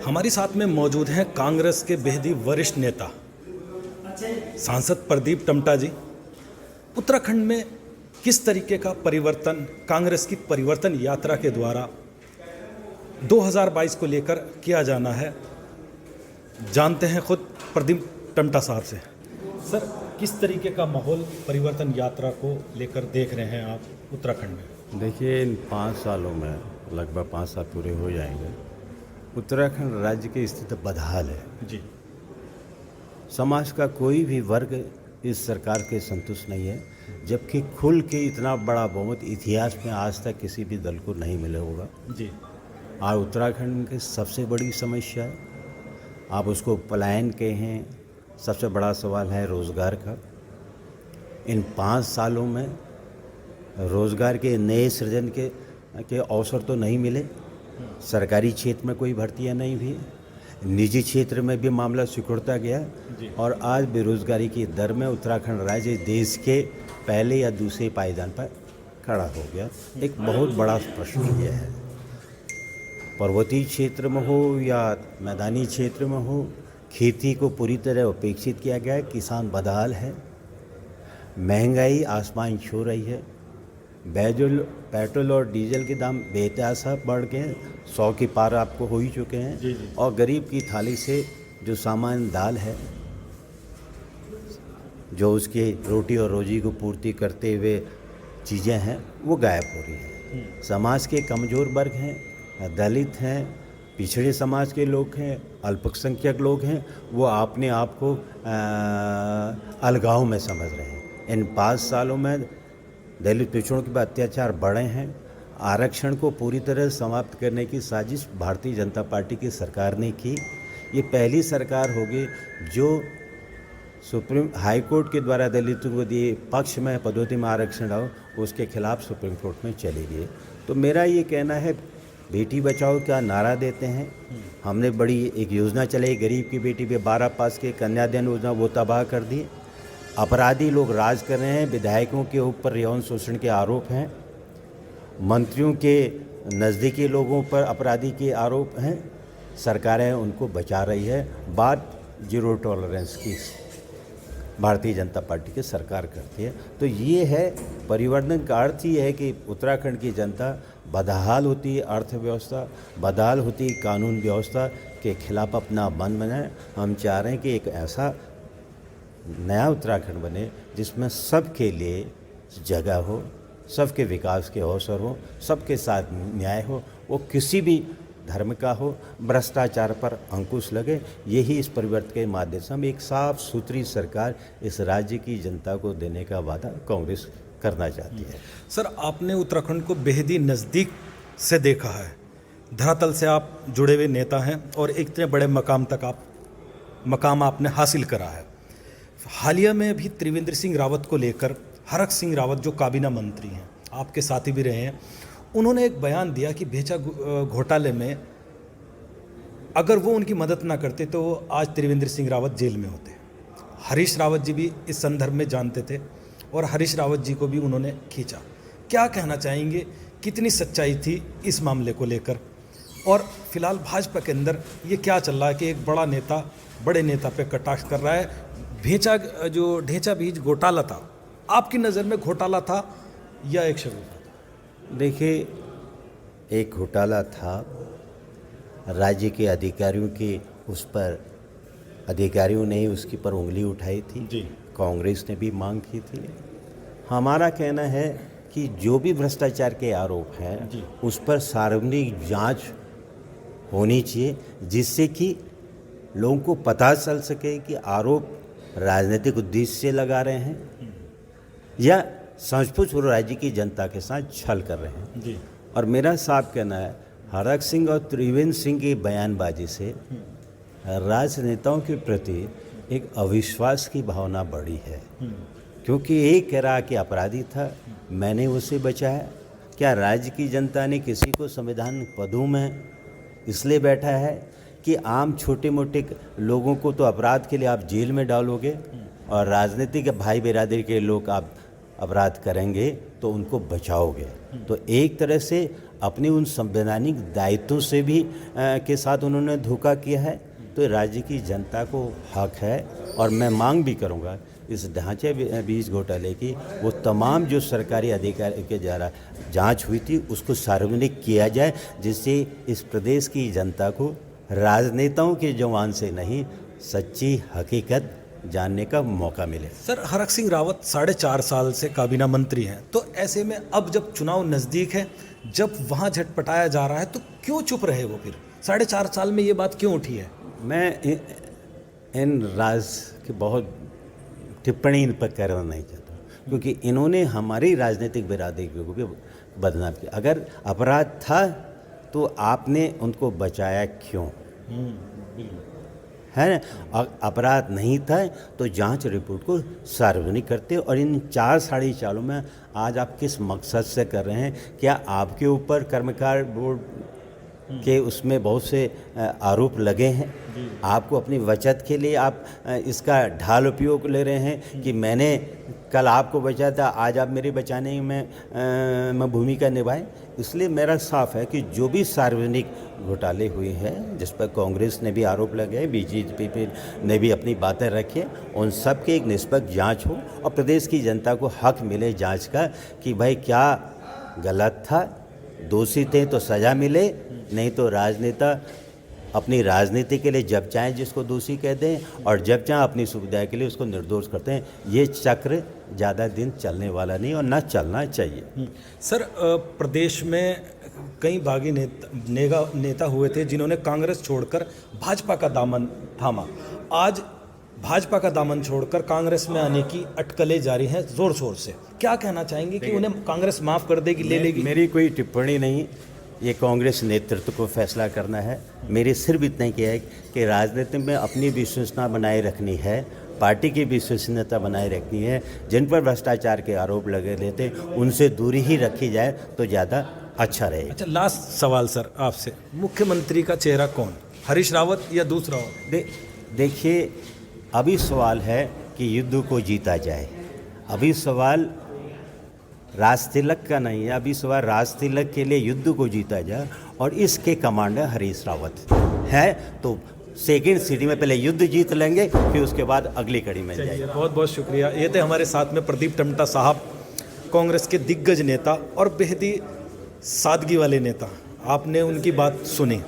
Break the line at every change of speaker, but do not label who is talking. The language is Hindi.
हमारे साथ में मौजूद हैं कांग्रेस के बेहद ही वरिष्ठ नेता सांसद प्रदीप टमटा जी। उत्तराखंड में किस तरीके का परिवर्तन कांग्रेस की परिवर्तन यात्रा के द्वारा 2022 को लेकर किया जाना है, जानते हैं खुद प्रदीप टमटा साहब से। सर, किस तरीके का माहौल परिवर्तन यात्रा को लेकर देख रहे हैं आप उत्तराखंड में?
देखिए, इन 5 सालों में लगभग 5 साल पूरे हो जाएंगे। उत्तराखंड राज्य की स्थिति बदहाल है
जी।
समाज का कोई भी वर्ग इस सरकार के संतुष्ट नहीं है, जबकि खुल के इतना बड़ा बहुमत इतिहास में आज तक किसी भी दल को नहीं मिला होगा
जी।
और उत्तराखंड की सबसे बड़ी समस्या है, आप उसको पलायन कहें, सबसे बड़ा सवाल है रोज़गार का। इन 5 सालों में रोज़गार के नए सृजन के अवसर तो नहीं मिले। सरकारी क्षेत्र में कोई भर्तियां नहीं हुई, निजी क्षेत्र में भी मामला सिकुड़ता गया और आज बेरोजगारी की दर में उत्तराखंड राज्य देश के पहले या दूसरे पायदान पर खड़ा हो गया। एक बहुत बड़ा प्रश्न यह है, पर्वतीय क्षेत्र में हो या मैदानी क्षेत्र में हो, खेती को पूरी तरह उपेक्षित किया गया है। किसान बदहाल है, महंगाई आसमान छू रही है, पेट्रोल और डीजल के दाम बेतहाशा बढ़ गए, 100 की पार आपको हो ही चुके हैं।
जी।
और गरीब की थाली से जो सामान्य दाल है, जो उसके रोटी और रोजी को पूर्ति करते हुए चीज़ें हैं, वो गायब हो रही हैं। समाज के कमज़ोर वर्ग हैं, दलित हैं, पिछड़े समाज के लोग हैं, अल्पसंख्यक लोग हैं, वो अपने आप को अलगाव में समझ रहे हैं। इन 5 सालों में दलित पिछड़ों के अत्याचार बढ़े हैं। आरक्षण को पूरी तरह समाप्त करने की साजिश भारतीय जनता पार्टी की सरकार ने की। ये पहली सरकार होगी जो सुप्रीम हाई कोर्ट के द्वारा दलितों को दिए पक्ष में पदोन्नति में आरक्षण हो, उसके खिलाफ सुप्रीम कोर्ट में चली गई। तो मेरा ये कहना है, बेटी बचाओ का नारा देते हैं, हमने बड़ी एक योजना चलाई, गरीब की बेटी पे 12 पास के कन्यादान योजना, वो तबाह कर दी। अपराधी लोग राज कर रहे हैं, विधायकों के ऊपर यौन शोषण के आरोप हैं, मंत्रियों के नज़दीकी लोगों पर अपराधी के आरोप हैं, सरकारें उनको बचा रही है। बात जीरो टॉलरेंस की भारतीय जनता पार्टी की सरकार करती है। तो ये है परिवर्तन का अर्थ, ये है कि उत्तराखंड की जनता बदहाल होती है, अर्थव्यवस्था बदहाल होती है, कानून व्यवस्था के खिलाफ अपना मन बनाए। हम चाह रहे हैं कि एक ऐसा नया उत्तराखंड बने जिसमें सबके लिए जगह हो, सबके विकास के अवसर हो, सबके साथ न्याय हो, वो किसी भी धर्म का हो, भ्रष्टाचार पर अंकुश लगे। यही इस परिवर्तन के माध्यम से हम एक साफ सुथरी सरकार इस राज्य की जनता को देने का वादा कांग्रेस करना चाहती है।
सर, आपने उत्तराखंड को बेहद ही नज़दीक से देखा है, धरातल से आप जुड़े हुए नेता हैं और एक इतने बड़े मकाम आपने हासिल करा है। हालिया में भी त्रिवेंद्र सिंह रावत को लेकर हरक सिंह रावत जो काबीना मंत्री हैं, आपके साथी भी रहे हैं, उन्होंने एक बयान दिया कि भेजा घोटाले में अगर वो उनकी मदद ना करते तो आज त्रिवेंद्र सिंह रावत जेल में होते। हरीश रावत जी भी इस संदर्भ में जानते थे और हरीश रावत जी को भी उन्होंने खींचा। क्या कहना चाहेंगे, कितनी सच्चाई थी इस मामले को लेकर? और फिलहाल भाजपा के अंदर ये क्या चल रहा है कि एक बड़े नेता पे कटाक्ष कर रहा है? ढेंचा बीज घोटाला था, आपकी नज़र में घोटाला था या एक शगुन?
देखिए, एक घोटाला था, राज्य के अधिकारियों की उस पर अधिकारियों ने उसकी पर उंगली उठाई थी
जी।
कांग्रेस ने भी मांग की थी। हमारा कहना है कि जो भी भ्रष्टाचार के आरोप हैं उस पर सार्वजनिक जांच होनी चाहिए, जिससे कि लोगों को पता चल सके कि आरोप राजनीतिक उद्देश्य से लगा रहे हैं या सचमुच वो राज्य की जनता के साथ छल कर रहे हैं
जी।
और मेरा साफ कहना है, हरक सिंह और त्रिवेंद्र सिंह की बयानबाजी से राजनेताओं के प्रति एक अविश्वास की भावना बढ़ी है। क्योंकि एक कह रहा कि अपराधी था, मैंने उसे बचाया। क्या राज्य की जनता ने किसी को संविधान पदों में इसलिए बैठा है कि आम छोटे मोटे लोगों को तो अपराध के लिए आप जेल में डालोगे और राजनीतिक भाई बिरादरी के लोग आप अपराध करेंगे तो उनको बचाओगे। तो एक तरह से अपने उन संवैधानिक दायित्वों से भी के साथ उन्होंने धोखा किया है। तो राज्य की जनता को हक है और मैं मांग भी करूंगा इस ढांचे बीज घोटाले की वो तमाम जो सरकारी अधिकारी के द्वारा जांच हुई थी उसको सार्वजनिक किया जाए, जिससे इस प्रदेश की जनता को राजनेताओं के जवान से नहीं सच्ची हकीकत जानने का मौका मिले।
सर, हरक सिंह रावत 4.5 साल से काबीना मंत्री हैं, तो ऐसे में अब जब चुनाव नज़दीक है, जब वहाँ झटपटाया जा रहा है, तो क्यों चुप रहे वो फिर? 4.5 साल में ये बात क्यों उठी है?
मैं इन राज की बहुत टिप्पणी इन पर करना नहीं चाहता, क्योंकि इन्होंने हमारी राजनीतिक बिरादरी को भी बदनाम किया। अगर अपराध था तो आपने उनको बचाया क्यों? है ना? अपराध नहीं था तो जांच रिपोर्ट को सार्वजनिक करते। और इन 4 सालों में आज आप किस मकसद से कर रहे हैं? क्या आपके ऊपर कर्मकार बोर्ड के उसमें बहुत से आरोप लगे हैं? आपको अपनी बचत के लिए आप इसका ढाल उपयोग ले रहे हैं कि मैंने कल आपको बचाया था, आज आप मेरे बचाने में भूमिका निभाएं। इसलिए मेरा साफ है कि जो भी सार्वजनिक घोटाले हुए हैं, जिस पर कांग्रेस ने भी आरोप लगाए, बीजेपी ने भी अपनी बातें रखी, उन सब की एक निष्पक्ष जांच हो और प्रदेश की जनता को हक मिले जांच का कि भाई क्या गलत था, दोषी थे तो सज़ा मिले, नहीं तो राजनेता अपनी राजनीति के लिए जब चाहें जिसको दोषी कह दें और जब चाहें अपनी सुविधा के लिए उसको निर्दोष करते हैं। ये चक्र ज़्यादा दिन चलने वाला नहीं और ना चलना चाहिए।
सर, प्रदेश में कई बागी नेता हुए थे जिन्होंने कांग्रेस छोड़कर भाजपा का दामन थामा। आज भाजपा का दामन छोड़कर कांग्रेस में आने की अटकलें जारी हैं ज़ोर शोर से। क्या कहना चाहेंगे कि उन्हें कांग्रेस माफ़ कर देगी, ले लेगी?
मेरी कोई टिप्पणी नहीं, ये कांग्रेस नेतृत्व को फैसला करना है। मेरे सिर्फ इतना ही किया है कि राजनीति में अपनी विश्वसनीयता बनाए रखनी है, पार्टी की विश्वसनीयता बनाए रखनी है। जिन पर भ्रष्टाचार के आरोप लगे लेते उनसे दूरी ही रखी जाए तो ज़्यादा अच्छा रहेगा।
अच्छा, लास्ट सवाल सर आपसे, मुख्यमंत्री का चेहरा कौन, हरीश रावत या दूसरा हो?
देखिए, अभी सवाल है कि युद्ध को जीता जाए। अभी सवाल राज तिलक का नहीं है, अभी सवाल राज तिलक के लिए युद्ध को जीता जाए और इसके कमांडर हरीश रावत है। तो सेकंड सीढ़ी में पहले युद्ध जीत लेंगे, फिर उसके बाद अगली कड़ी में जाएंगे।
बहुत बहुत शुक्रिया। ये थे हमारे साथ में प्रदीप टमटा साहब, कांग्रेस के दिग्गज नेता और बेहद ही सादगी वाले नेता। आपने उनकी बात सुनी।